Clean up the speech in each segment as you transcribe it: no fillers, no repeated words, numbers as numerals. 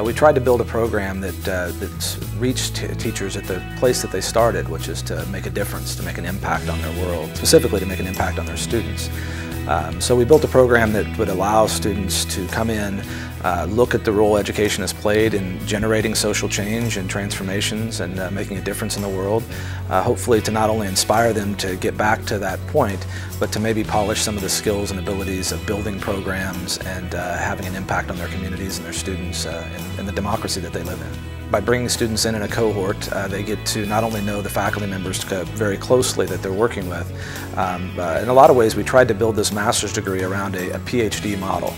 we tried to build a program that's reached teachers at the place that they started, which is to make a difference, to make an impact on their world, specifically to make an impact on their students. So we built a program that would allow students to come in, look at the role education has played in generating social change and transformations and making a difference in the world, hopefully to not only inspire them to get back to that point, but to maybe polish some of the skills and abilities of building programs and having an impact on their communities and their students and the democracy that they live in. By bringing students in a cohort, they get to not only know the faculty members very closely that they're working with. In a lot of ways, we tried to build this master's degree around a PhD model,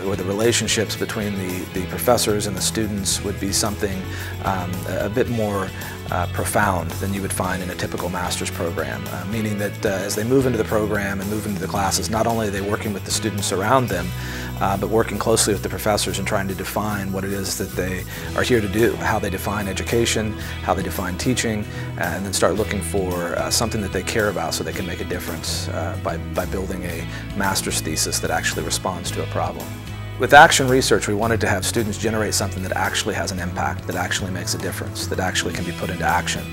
where the relationships between the professors and the students would be something a bit more profound than you would find in a typical master's program, meaning that as they move into the program and move into the classes, not only are they working with the students around them, but working closely with the professors and trying to define what it is that they are here to do, how they define education, how they define teaching, and then start looking for something that they care about so they can make a difference by building a master's thesis that actually responds to a problem. With action research, we wanted to have students generate something that actually has an impact, that actually makes a difference, that actually can be put into action.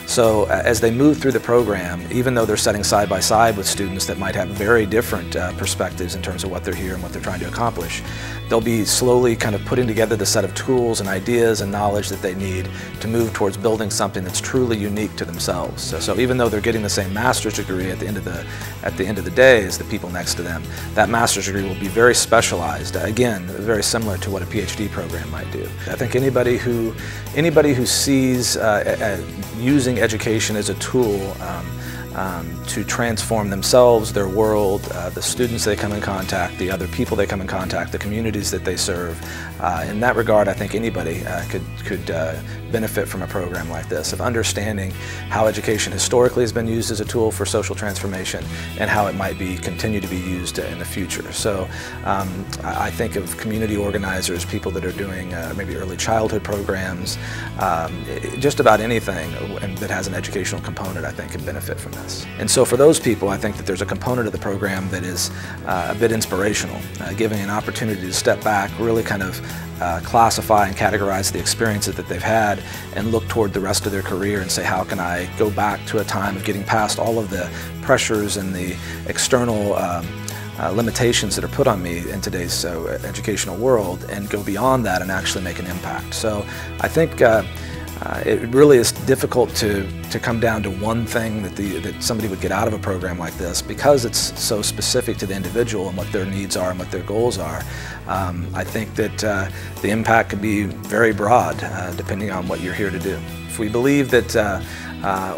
So as they move through the program, even though they're sitting side by side with students that might have very different perspectives in terms of what they're here and what they're trying to accomplish, they'll be slowly kind of putting together the set of tools and ideas and knowledge that they need to move towards building something that's truly unique to themselves. So even though they're getting the same master's degree at the end of the day as the people next to them, that master's degree will be very specialized. Again, very similar to what a PhD program might do. I think anybody who sees using education as a tool to transform themselves, their world, the students they come in contact, the other people they come in contact, the communities that they serve. In that regard, I think anybody could benefit from a program like this, of understanding how education historically has been used as a tool for social transformation and how it might continue to be used in the future. So I think of community organizers, people that are doing maybe early childhood programs, just about anything that has an educational component I think can benefit from this. And so for those people, I think that there's a component of the program that is a bit inspirational, giving an opportunity to step back, really kind of classify and categorize the experiences that they've had and look toward the rest of their career and say, how can I go back to a time of getting past all of the pressures and the external limitations that are put on me in today's educational world and go beyond that and actually make an impact. So I think it really is difficult to come down to one thing that somebody would get out of a program like this, because it's so specific to the individual and what their needs are and what their goals are. I think that the impact could be very broad depending on what you're here to do. If we believe that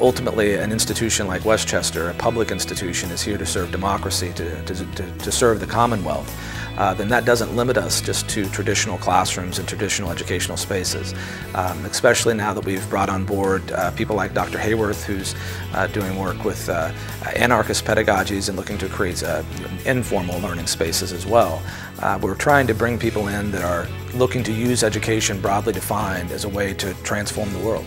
ultimately an institution like Westchester, a public institution, is here to serve democracy, to serve the Commonwealth, then that doesn't limit us just to traditional classrooms and traditional educational spaces, especially now that we've brought on board people like Dr. Hayworth, who's doing work with anarchist pedagogies and looking to create informal learning spaces as well. We're trying to bring people in that are looking to use education broadly defined as a way to transform the world.